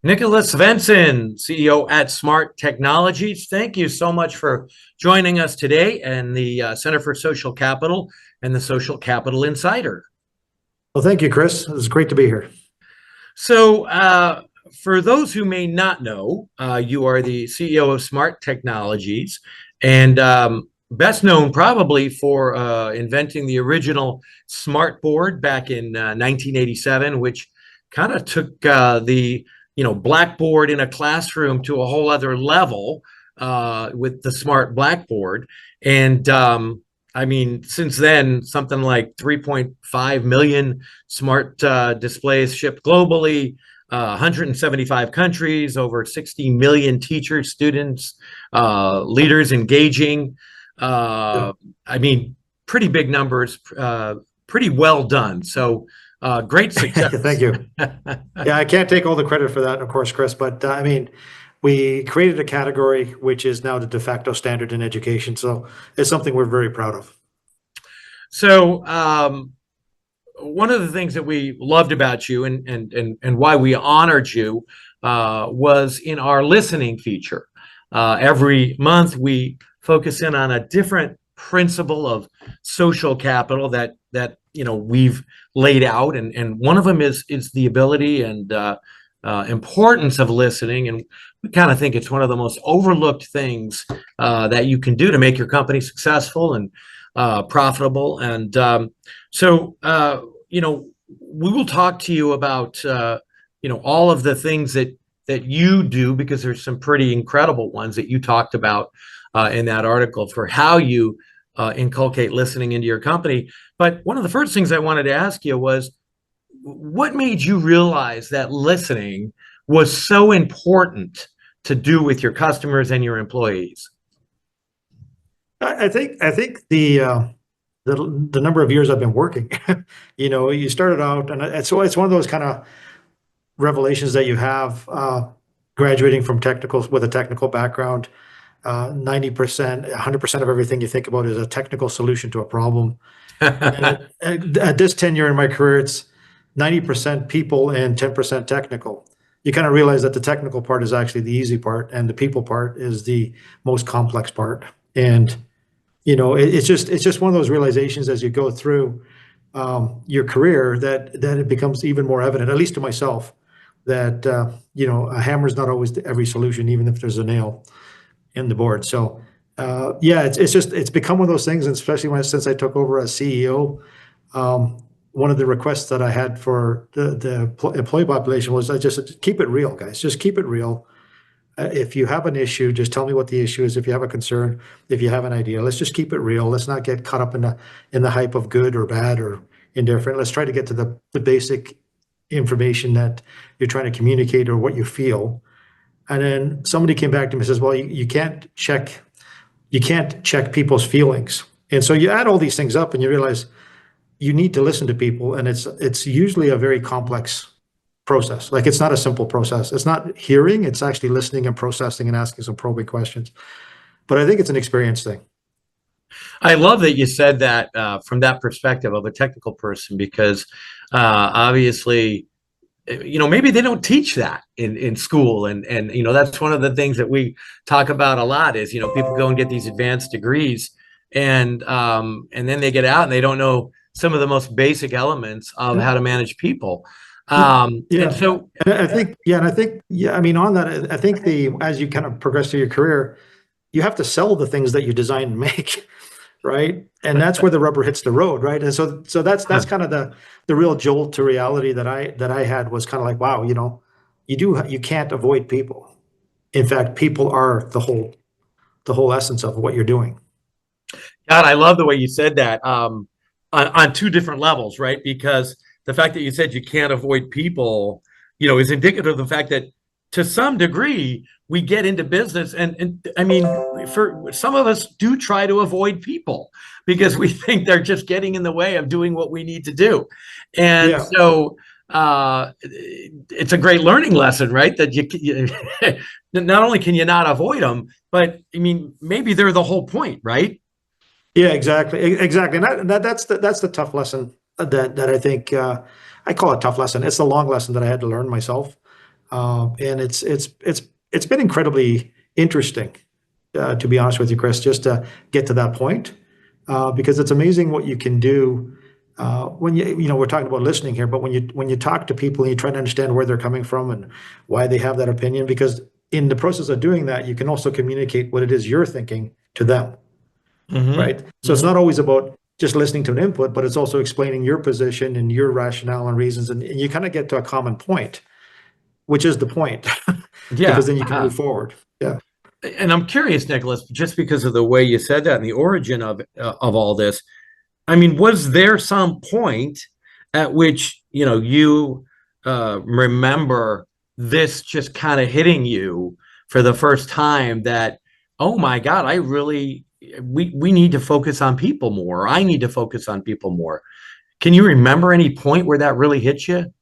Nicholas Svensson, CEO at Smart Technologies. Thank you so much for joining us today and the Center for Social Capital and the Social Capital Insider. Well, thank you, Chris. It's great to be here. So, for those who may not know, you are the CEO of Smart Technologies and best known probably for inventing the original smart board back in 1987, which kind of took the blackboard in a classroom to a whole other level with the smart blackboard. And since then, something like 3.5 million smart displays shipped globally, 175 countries, over 60 million teachers, students, leaders engaging. Pretty big numbers, pretty well done. So great success. Thank you. Yeah, I can't take all the credit for that, of course, Chris, but we created a category which is now the de facto standard in education. So it's something we're very proud of. So one of the things that we loved about you and why we honored you was in our listening feature. Every month we focus in on a different principle of social capital that we've laid out, and one of them is the ability and importance of listening. And we kind of think it's one of the most overlooked things that you can do to make your company successful and profitable. And we will talk to you about all of the things that you do, because there's some pretty incredible ones that you talked about in that article for how you inculcate listening into your company. But one of the first things I wanted to ask you was, what made you realize that listening was so important to do with your customers and your employees? I think the number of years I've been working, you started out, and it's one of those kind of revelations that you have graduating from technicals with a technical background. 90%, 100% of everything you think about is a technical solution to a problem. At this tenure in my career, it's 90% people and 10% technical. You kind of realize that the technical part is actually the easy part, and the people part is the most complex part. And it's just one of those realizations as you go through your career that it becomes even more evident, at least to myself, that a hammer is not always every solution, even if there's a nail in the board. So it's become one of those things, and especially since I took over as CEO, one of the requests that I had for the employee population was, I just keep it real, guys. Just keep it real. If you have an issue, just tell me what the issue is. If you have a concern, if you have an idea, let's just keep it real. Let's not get caught up in the hype of good or bad or indifferent. Let's try to get to the basic information that you're trying to communicate or what you feel. And then somebody came back to me and says, well, you can't check people's feelings. And so you add all these things up and you realize you need to listen to people, and it's usually a very complex process. Like, it's not a simple process. It's not hearing, it's actually listening and processing and asking some probing questions. But I think it's an experience thing. I love that you said that from that perspective of a technical person, because obviously, maybe they don't teach that in school. And that's one of the things that we talk about a lot is, people go and get these advanced degrees and then they get out and they don't know some of the most basic elements of how to manage people. On that, I think as you kind of progress through your career, you have to sell the things that you design and make, right? And that's where the rubber hits the road, right? And so that's kind of the real jolt to reality that I had, was kind of like, wow, you can't avoid people. In fact, people are the whole essence of what you're doing. God, I love the way you said that on two different levels, right? Because the fact that you said you can't avoid people, is indicative of the fact that to some degree we get into business, and for some of us do try to avoid people because we think they're just getting in the way of doing what we need to do. And so it's a great learning lesson, right? That you not only can you not avoid them, but maybe they're the whole point, right? Yeah, exactly. And that's the tough lesson that I think I call it tough lesson. It's the long lesson that I had to learn myself. And it's been incredibly interesting, to be honest with you, Chris, just to get to that point, because it's amazing what you can do when we're talking about listening here, but when you talk to people and you try to understand where they're coming from and why they have that opinion, because in the process of doing that, you can also communicate what it is you're thinking to them, Hmm. right? So it's not always about just listening to an input, but it's also explaining your position and your rationale and reasons, and you kind of get to a common point, which is the point, Yeah. because then you can Uh-huh. move forward. Yeah. And I'm curious, Nicholas, just because of the way you said that and the origin of all this. I mean, was there some point at which you remember this just kind of hitting you for the first time that, oh my God, we need to focus on people more. I need to focus on people more. Can you remember any point where that really hit you?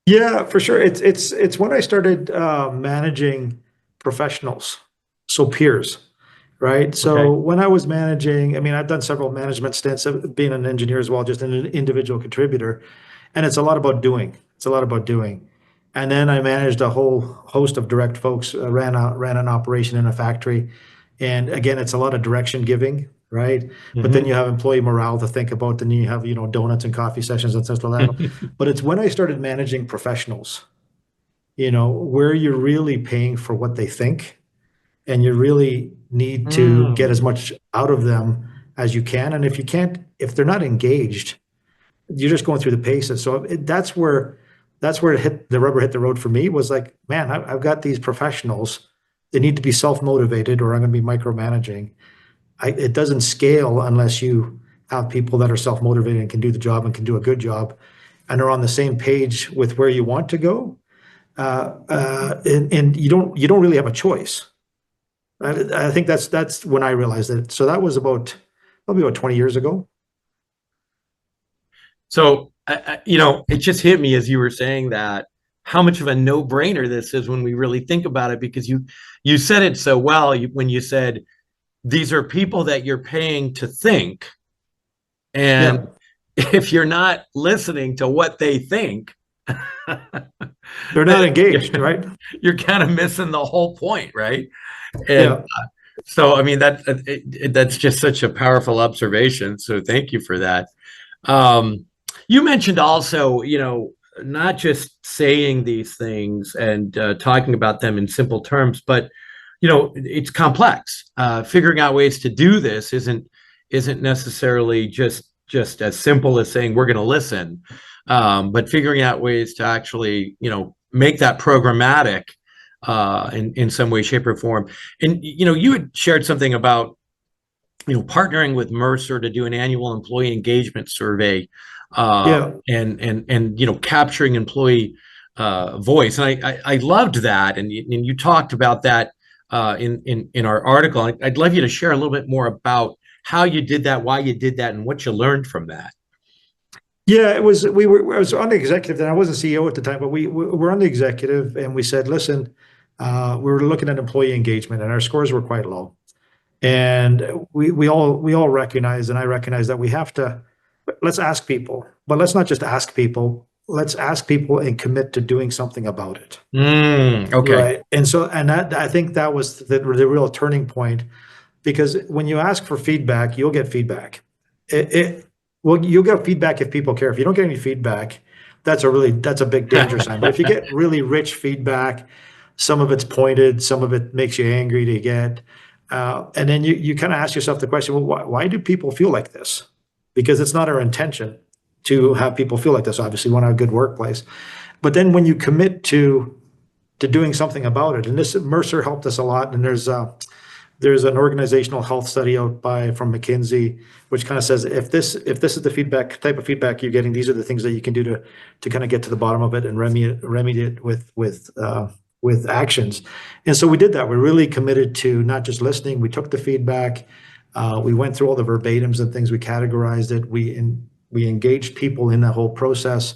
Yeah, for sure. It's when I started managing professionals, so peers, right? So Okay. when I was managing, I mean, I've done several management stints of being an engineer as well, just an individual contributor, and it's a lot about doing. It's a lot about doing. And then I managed a whole host of direct folks, ran an operation in a factory, and again, it's a lot of direction giving, right? But then you Hmm. have employee morale to think about, then you have donuts and coffee sessions and stuff like that. But it's when I started managing professionals, where you're really paying for what they think, and you really need to get as Mm. much out of them as you can. And if they're not engaged, you're just going through the paces. So that's where the rubber hit the road for me, was like, man, I've got these professionals. They need to be self-motivated, or I'm going to be micromanaging. It doesn't scale unless you have people that are self-motivated and can do the job and can do a good job and are on the same page with where you want to go. And you don't really have a choice. I think that's when I realized it. So that was probably about 20 years ago. So, it just hit me as you were saying that how much of a no-brainer this is when we really think about it, because you said it so well when you said these are people that you're paying to think, and Yeah, if you're not listening to what they think, they're not engaged, right? you're kind of missing the whole point, right? And Yeah, so, I mean, that's just such a powerful observation. So, thank you for that. Um, you mentioned also, not just saying these things and talking about them in simple terms, but it's complex. Figuring out ways to do this isn't necessarily just as simple as saying we're going to listen, but figuring out ways to actually, make that programmatic in some way, shape, or form. And you had shared something about partnering with Mercer to do an annual employee engagement survey, yeah. and capturing employee voice. And I loved that, and you talked about that in our article. I'd love you to share a little bit more about how you did that, why you did that, and what you learned from that. Yeah, I was on the executive then. I wasn't CEO at the time, but we were on the executive, and we said, listen, we were looking at employee engagement, and our scores were quite low. And we all recognize, and I recognize, that we have to, let's ask people, but let's not just ask people. Let's ask people and commit to doing something about it. Okay. Right. And that, I think that was the real turning point, because when you ask for feedback, you'll get feedback. Well, you'll get feedback if people care. If you don't get any feedback, that's a big danger sign. But if you get really rich feedback, some of it's pointed, some of it makes you angry to get, and then you kind of ask yourself the question, well, why do people feel like this? Because it's not our intention to have people feel like this. Obviously, we want to have a good workplace. But then when you commit to doing something about it, and this Mercer helped us a lot, and there's an organizational health study out from McKinsey, which kind of says, if this is the type of feedback you're getting, these are the things that you can do to kind of get to the bottom of it and remedy it with actions. And so we did that. We're really committed to not just listening. We took the feedback. We went through all the verbatims and things. We categorized it. We engaged people in the whole process.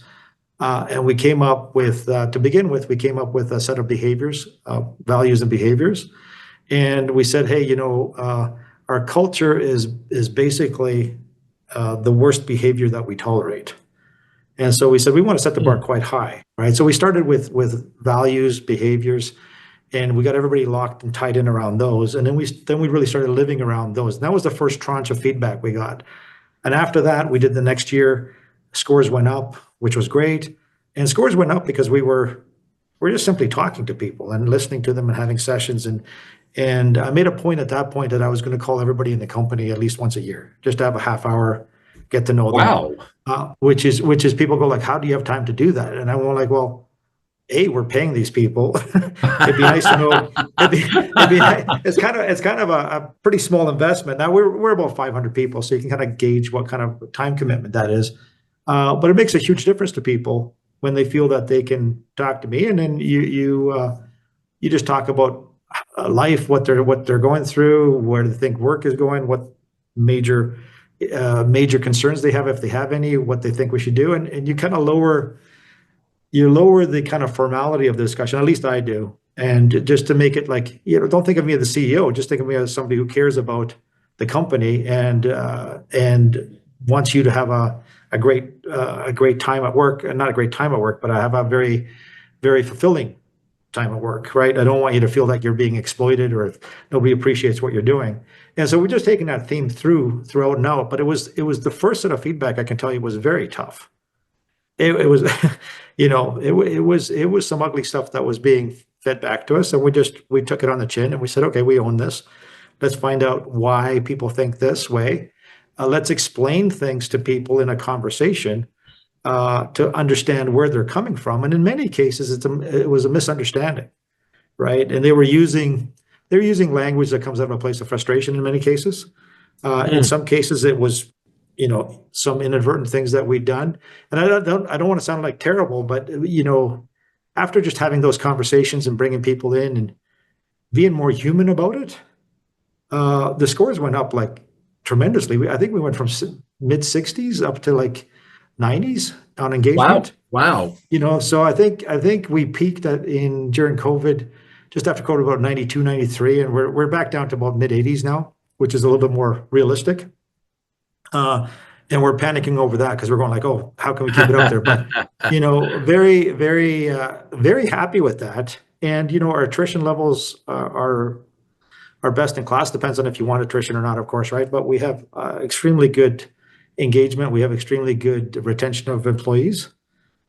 And we came up with, to begin with, we came up with a set of behaviors, values and behaviors. And we said, hey, our culture is basically the worst behavior that we tolerate. And so we said we want to set the bar quite high, right? So we started with values, behaviors, and we got everybody locked and tied in around those. And then we really started living around those. And that was the first tranche of feedback we got. And after that, we did the next year. Scores went up, which was great. And scores went up because we're just simply talking to people and listening to them and having sessions. And I made a point at that point that I was going to call everybody in the company at least once a year, just to have a half hour, get to know them. Wow. Which is people go like, how do you have time to do that? And I'm like, well, we're paying these people. It'd be nice to know. It's kind of a pretty small investment. Now we're about 500 people, so you can kind of gauge what kind of time commitment that is. But it makes a huge difference to people when they feel that they can talk to me, and then you just talk about life, what they're going through, where they think work is going, what major concerns they have, if they have any, what they think we should do, and you kind of lower the kind of formality of the discussion. At least I do, and just to make it like, don't think of me as the CEO. Just think of me as somebody who cares about the company and wants you to have a great time at work, and not a great time at work, but I have a very, very fulfilling time at work, right? I don't want you to feel like you're being exploited or nobody appreciates what you're doing. And so we're just taking that theme throughout and out. But it was the first set of feedback, I can tell you, was very tough. It was, it was some ugly stuff that was being fed back to us, and we took it on the chin and we said, okay, we own this. Let's find out why people think this way. Let's explain things to people in a conversation to understand where they're coming from. And in many cases, it was a misunderstanding, right? And they were using language that comes out of a place of frustration in many cases. In some cases, it was, some inadvertent things that we'd done. And I don't want to sound like terrible, but after just having those conversations and bringing people in and being more human about it, the scores went up like tremendously. I think we went from mid 60s up to like 90s on engagement. Wow. So I think we peaked during COVID, just after COVID, about 92, 93, and we're back down to about mid 80s now, which is a little bit more realistic. And we're panicking over that because we're going like, oh, how can we keep it up there? But very, very, very happy with that. And our attrition levels are best in class. Depends on if you want attrition or not, of course, right? But we have extremely good engagement. We have extremely good retention of employees.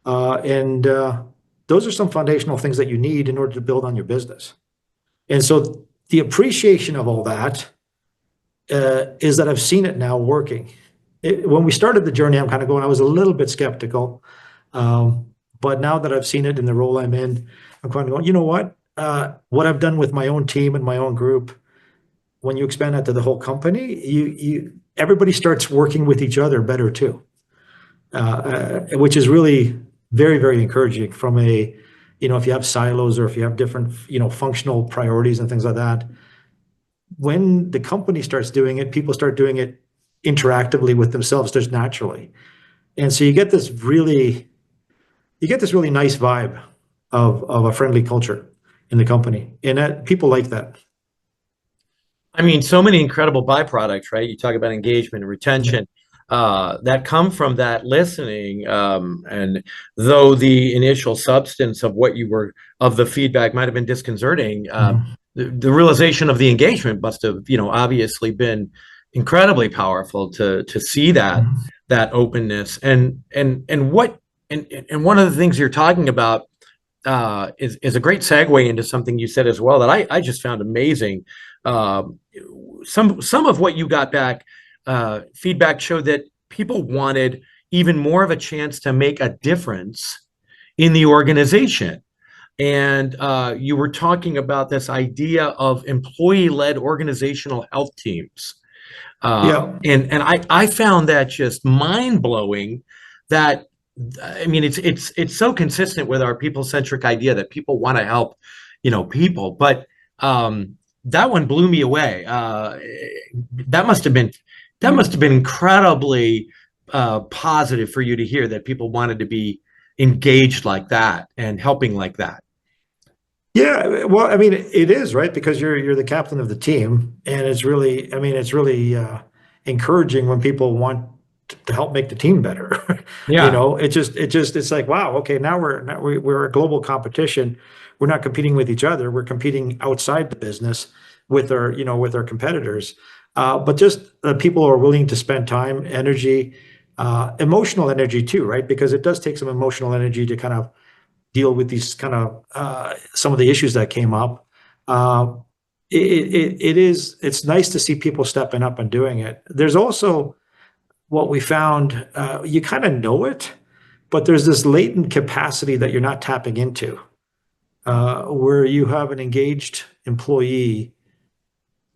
And those are some foundational things that you need in order to build on your business. And so the appreciation of all that is that I've seen it now working. When we started the journey, I'm kind of going, I was a little bit skeptical. But now that I've seen it in the role I'm in, I'm kind of going, you know what? What I've done with my own team and my own group, when you expand that to the whole company, everybody starts working with each other better too, which is really very, very encouraging from if you have silos or if you have different, functional priorities and things like that. When the company starts doing it, people start doing it interactively with themselves just naturally. And so you get this really nice vibe of a friendly culture in the company. And that people like that. I mean, so many incredible byproducts, right? You talk about engagement and retention that come from that listening. And though the initial substance of the feedback might have been disconcerting, the realization of the engagement must have, obviously been incredibly powerful to see that openness. And one of the things you're talking about is a great segue into something you said as well that I just found amazing. Some of what you got back, feedback showed that people wanted even more of a chance to make a difference in the organization. And you were talking about this idea of employee-led organizational health teams. And I found that just mind-blowing. That, I mean, it's so consistent with our people-centric idea that people want to help, people. But that one blew me away. That must have been incredibly positive for you to hear that people wanted to be engaged like that and helping like that. Yeah, well, I mean, it is, right? Because you're the captain of the team, and it's really encouraging when people want to help make the team better. Yeah. It's like, wow, okay, we're a global competition. We're not competing with each other. We're competing outside the business with our competitors. But just people are willing to spend time, energy, emotional energy too, right? Because it does take some emotional energy to kind of deal with these kind of some of the issues that came up. Uh, it's nice to see people stepping up and doing it. There's also what we found, you kind of know it, but there's this latent capacity that you're not tapping into, where you have an engaged employee,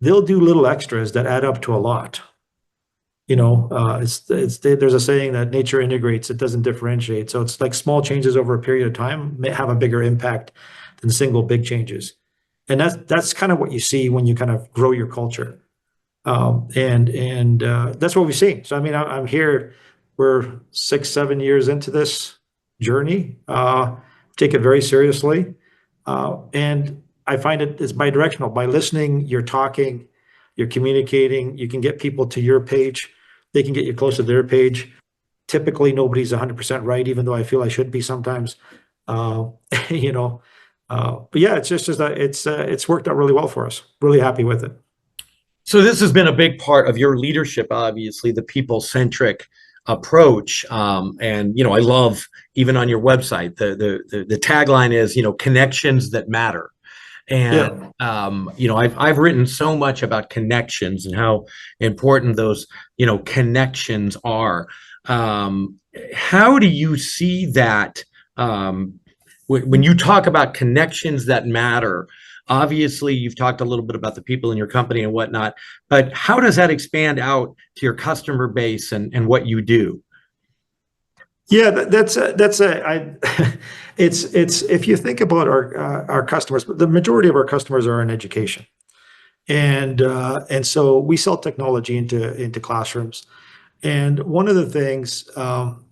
they'll do little extras that add up to a lot. There's a saying that nature integrates, it doesn't differentiate. So it's like small changes over a period of time may have a bigger impact than single big changes. And that's kind of what you see when you kind of grow your culture. And that's what we've seen. So I mean, I'm here. We're 6, 7 years into this journey. Take it very seriously, and I find it's bi-directional. By listening, you're talking, you're communicating. You can get people to your page. They can get you close to their page. Typically, nobody's 100% right, even though I feel I should be sometimes. Uh, you know, but yeah, it's just that it's worked out really well for us. Really happy with it. So this has been a big part of your leadership, obviously, the people-centric approach. And I love even on your website, the tagline is, connections that matter. Yeah. And I've written so much about connections and how important those connections are. How do you see that when you talk about connections that matter? Obviously, you've talked a little bit about the people in your company and whatnot, but how does that expand out to your customer base and what you do? Yeah, it's if you think about our customers, the majority of our customers are in education, and so we sell technology into classrooms. And one of the things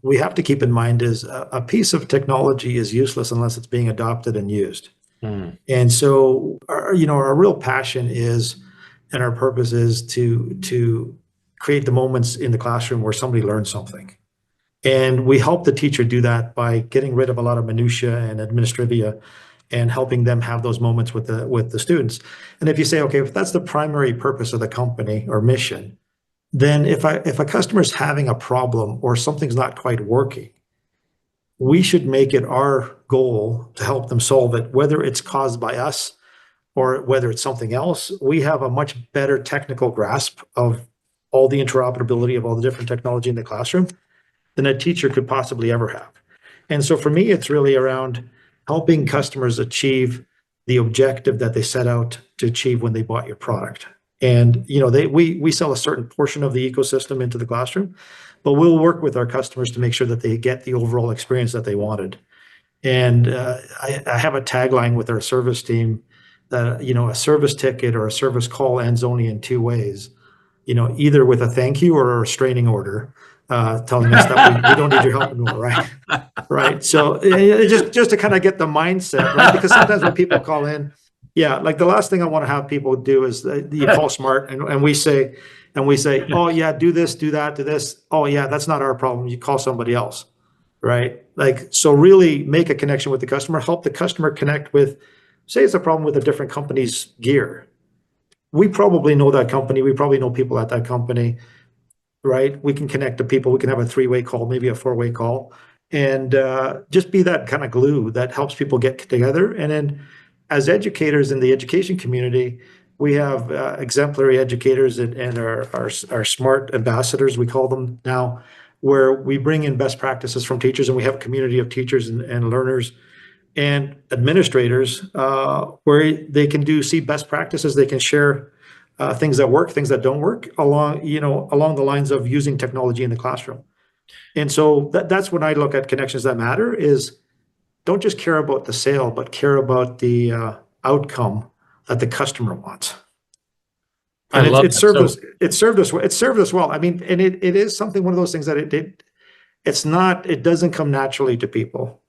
we have to keep in mind is a piece of technology is useless unless it's being adopted and used. Mm. And so, our real passion is, and our purpose is to create the moments in the classroom where somebody learns something. And we help the teacher do that by getting rid of a lot of minutia and administrivia and helping them have those moments with the students. And if you say, okay, if that's the primary purpose of the company or mission, then if a customer's having a problem or something's not quite working, we should make it our goal to help them solve it, whether it's caused by us or whether it's something else. We have a much better technical grasp of all the interoperability of all the different technology in the classroom than a teacher could possibly ever have. And so for me, it's really around helping customers achieve the objective that they set out to achieve when they bought your product. And we sell a certain portion of the ecosystem into the classroom, but we'll work with our customers to make sure that they get the overall experience that they wanted. And I have a tagline with our service team that a service ticket or a service call ends only in two ways. Either with a thank you or a restraining order, telling us that we don't need your help anymore, right? Right. So just to kind of get the mindset, right? Because sometimes when people call in, yeah, like the last thing I want to have people do is you call smart and we say, oh yeah, do this, do that, do this. Oh yeah, that's not our problem. You call somebody else, right? Like, so really make a connection with the customer, help the customer connect with, say it's a problem with a different company's gear. We probably know that company. We probably know people at that company, right? We can connect to people. We can have a 3-way call, maybe a 4-way call, and just be that kind of glue that helps people get together. And then as educators in the education community, we have exemplary educators and our smart ambassadors, we call them now, where we bring in best practices from teachers, and we have a community of teachers and learners and administrators where they can see best practices. They can share things that work, things that don't work along the lines of using technology in the classroom. And so that's when I look at connections that matter is don't just care about the sale, but care about the outcome that the customer wants. I And love it that. served So us. It served us well. I mean, and it is something, one of those things that it's not. It doesn't come naturally to people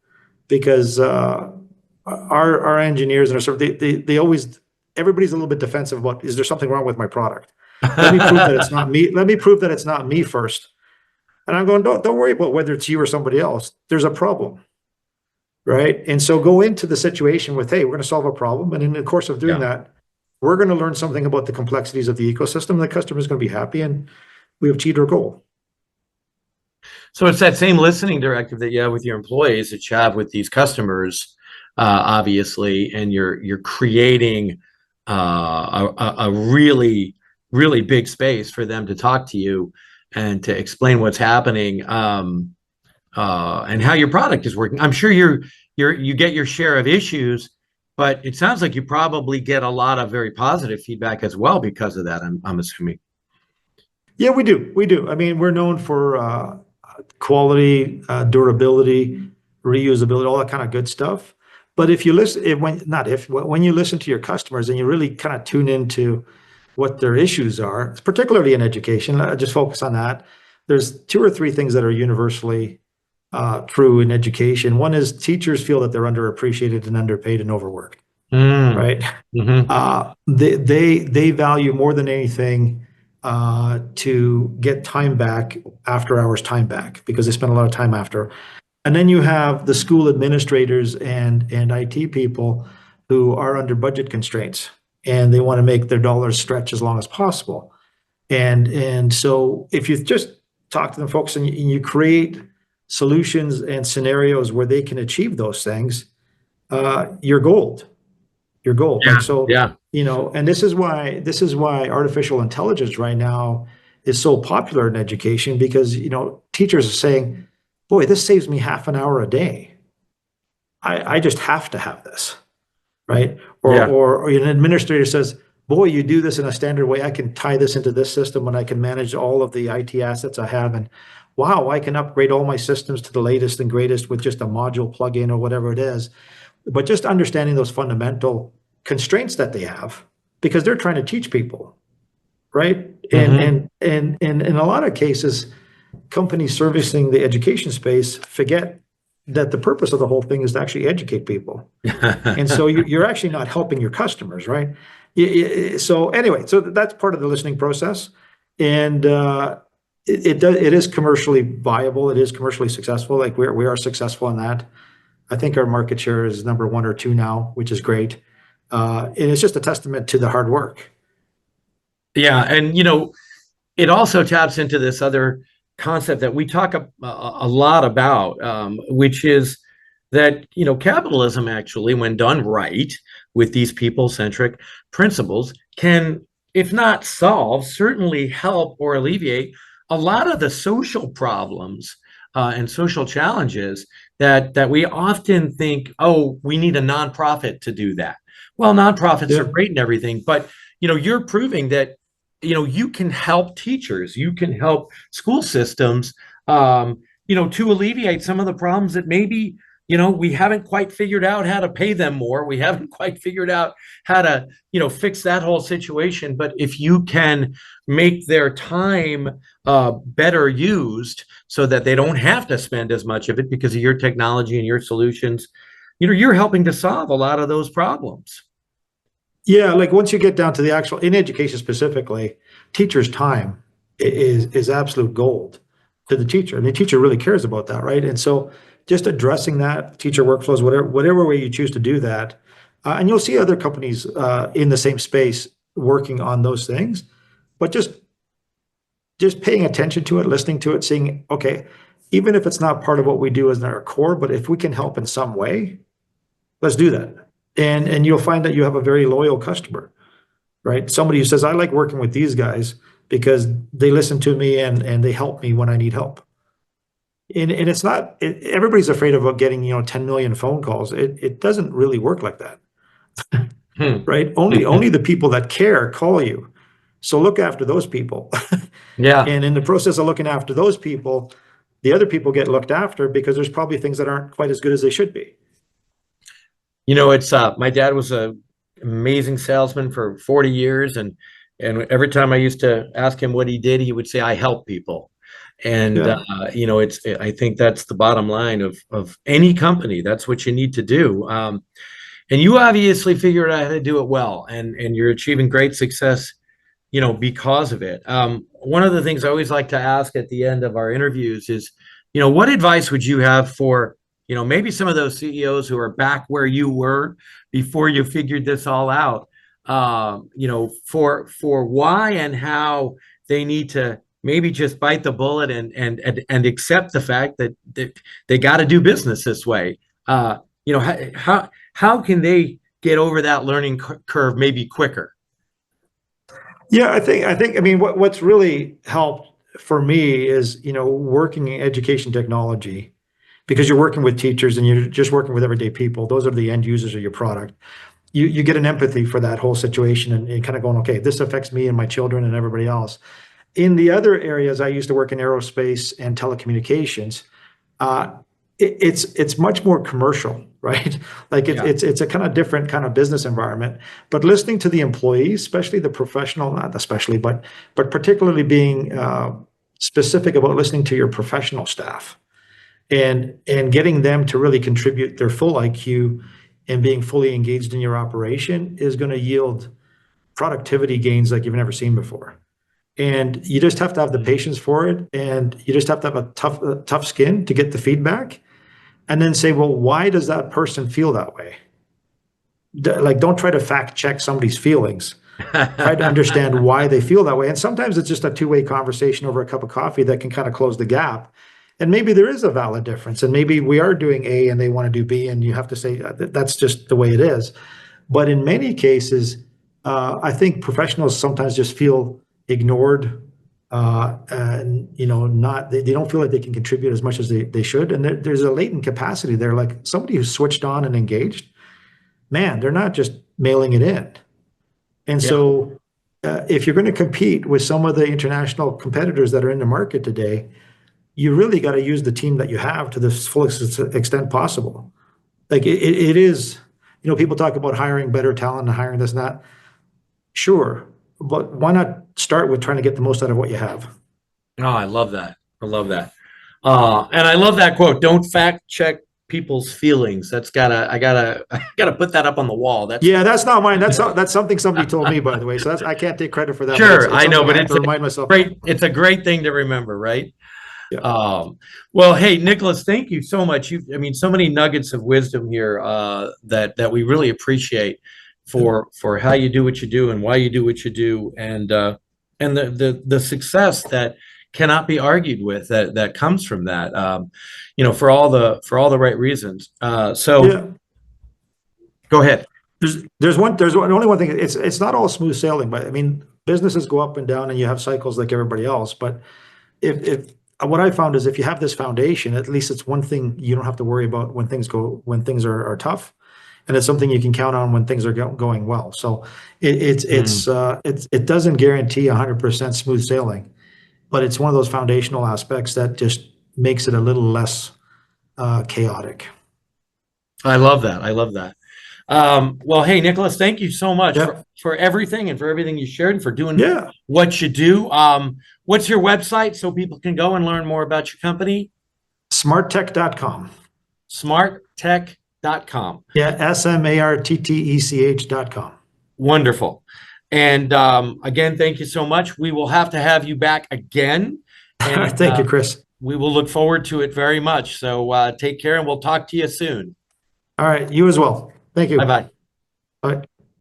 because our engineers and our service, they always, everybody's a little bit defensive about, is there something wrong with my product? Let me prove that it's not me. Let me prove that it's not me first. And I'm going, don't worry about whether it's you or somebody else. There's a problem, right? And so go into the situation with, hey, we're going to solve a problem. And in the course of doing Yeah. that, we're going to learn something about the complexities of the ecosystem. The customer is going to be happy and we have achieved our goal. So it's that same listening directive that you have with your employees that you have with these customers, obviously, and you're creating a really really big space for them to talk to you and to explain what's happening, and how your product is working. I'm sure you get your share of issues, but it sounds like you probably get a lot of very positive feedback as well because of that. I'm assuming. Yeah, we do. We do. I mean, we're known for quality, durability, reusability, all that kind of good stuff. But if you listen, when you listen to your customers and you really kind of tune into what their issues are, particularly in education, just focus on that. There's two or three things that are universally true in education. One is teachers feel that they're underappreciated and underpaid and overworked, Mm. right? Hmm. They value more than anything to get time back, after hours time back, because they spend a lot of time after. And then you have the school administrators and IT people who are under budget constraints and they want to make their dollars stretch as long as possible. And so if you just talk to them folks and you create solutions and scenarios where they can achieve those things, you're gold. You're gold. Like Yeah. so, Yeah. and this is why artificial intelligence right now is so popular in education, because teachers are saying, boy, this saves me half an hour a day. I just have to have this, right? Yeah. Or an administrator says, boy, you do this in a standard way. I can tie this into this system and I can manage all of the IT assets I have. And wow, I can upgrade all my systems to the latest and greatest with just a module plugin or whatever it is. But just understanding those fundamental constraints that they have, because they're trying to teach people, right? And Hmm. and in a lot of cases, companies servicing the education space forget that the purpose of the whole thing is to actually educate people. And so you're actually not helping your customers, right? So anyway, so that's part of the listening process, and it is commercially viable. It is commercially successful. Like we are successful in that. I think our market share is number one or two now, which is great. And it's just a testament to the hard work. Yeah, and it also taps into this other concept that we talk a lot about, which is that capitalism actually, when done right with these people-centric principles, can, if not solve, certainly help or alleviate a lot of the social problems and social challenges that we often think, oh, we need a nonprofit to do that. Well, nonprofits are Yeah. great and everything, but you're proving that you can help teachers, you can help school systems, to alleviate some of the problems that maybe we haven't quite figured out how to pay them more, we haven't quite figured out how to fix that whole situation. But if you can make their time better used so that they don't have to spend as much of it because of your technology and your solutions, you're helping to solve a lot of those problems. Yeah, like once you get down to the actual, in education specifically, teachers' time is absolute gold to the teacher, and the teacher really cares about that, right? And so just addressing that, teacher workflows, whatever way you choose to do that, and you'll see other companies in the same space working on those things, but just paying attention to it, listening to it, seeing, okay, even if it's not part of what we do as our core, but if we can help in some way, let's do that. And you'll find that you have a very loyal customer, right? Somebody who says, I like working with these guys because they listen to me and they help me when I need help. And it's not, everybody's afraid of getting, 10 million phone calls. It doesn't really work like that, Hmm. right? Only the people that care call you. So look after those people. Yeah. And in the process of looking after those people, the other people get looked after because there's probably things that aren't quite as good as they should be. It's my dad was a amazing salesman for 40 years, and every time I used to ask him what he did, he would say, I help people. And Yeah. I think that's the bottom line of any company. That's what you need to do. And you obviously figured out how to do it well, and you're achieving great success because of it. One of the things I always like to ask at the end of our interviews is, what advice would you have for, maybe some of those CEOs who are back where you were before you figured this all out, for why and how they need to maybe just bite the bullet and accept the fact that they got to do business this way. How can they get over that learning curve maybe quicker? Yeah, I mean, what's really helped for me is, working in education technology, because you're working with teachers and you're just working with everyday people. Those are the end users of your product. You get an empathy for that whole situation, and kind of going, okay, this affects me and my children and everybody else. In the other areas, I used to work in aerospace and telecommunications. Uh, it's much more commercial, right? Like Yeah. it's a kind of different kind of business environment. But listening to the employees, especially the professional, not especially, but particularly being specific about listening to your professional staff, and getting them to really contribute their full IQ and being fully engaged in your operation is going to yield productivity gains like you've never seen before. And you just have to have the patience for it, and you just have to have a tough skin to get the feedback, and then say, well, why does that person feel that way? Like, don't try to fact check somebody's feelings. Try to understand why they feel that way. And sometimes it's just a two-way conversation over a cup of coffee that can kind of close the gap. And maybe there is a valid difference, and maybe we are doing A and they want to do B, and you have to say that's just the way it is. But in many cases, I think professionals sometimes just feel ignored, and not they don't feel like they can contribute as much as they should. And there's a latent capacity there, like somebody who's switched on and engaged. Man, they're not just mailing it in. And Yeah. so, if you're going to compete with some of the international competitors that are in the market today, you really got to use the team that you have to the fullest extent possible. Like it is, people talk about hiring better talent and hiring this and that. Sure, but why not start with trying to get the most out of what you have? Oh, I love that. I love that. And I love that quote. Don't fact check people's feelings. I gotta put that up on the wall. That's Yeah, that's not mine. That's something somebody told me, by the way. So I can't take credit for that, but sure. it's I know, something I but have to remind myself of. it's a great thing to remember, right? Yeah, Well, hey, Nicholas, thank you so much. I mean, so many nuggets of wisdom here, that we really appreciate for how you do what you do and why you do what you do, and the success that cannot be argued with that comes from that. For all the right reasons. So yeah. go ahead. There's only one thing. It's not all smooth sailing, but I mean, businesses go up and down, and you have cycles like everybody else. But if what I found is, if you have this foundation, at least it's one thing you don't have to worry about when things are tough, and it's something you can count on when things are going well. So Mm. it doesn't guarantee 100% smooth sailing, but it's one of those foundational aspects that just makes it a little less chaotic. I love that. I love that. Well, hey, Nicholas, thank you so much Yeah, for everything and for everything you shared and for doing yeah. what you do. What's your website so people can go and learn more about your company? Smarttech.com. Smarttech.com. Yeah, SMARTTECH.com. Wonderful. And again, thank you so much. We will have to have you back again, and Thank you, Chris. we will look forward to it very much. So take care, and we'll talk to you soon. All right, you as well. Thank Bye you. bye. Bye.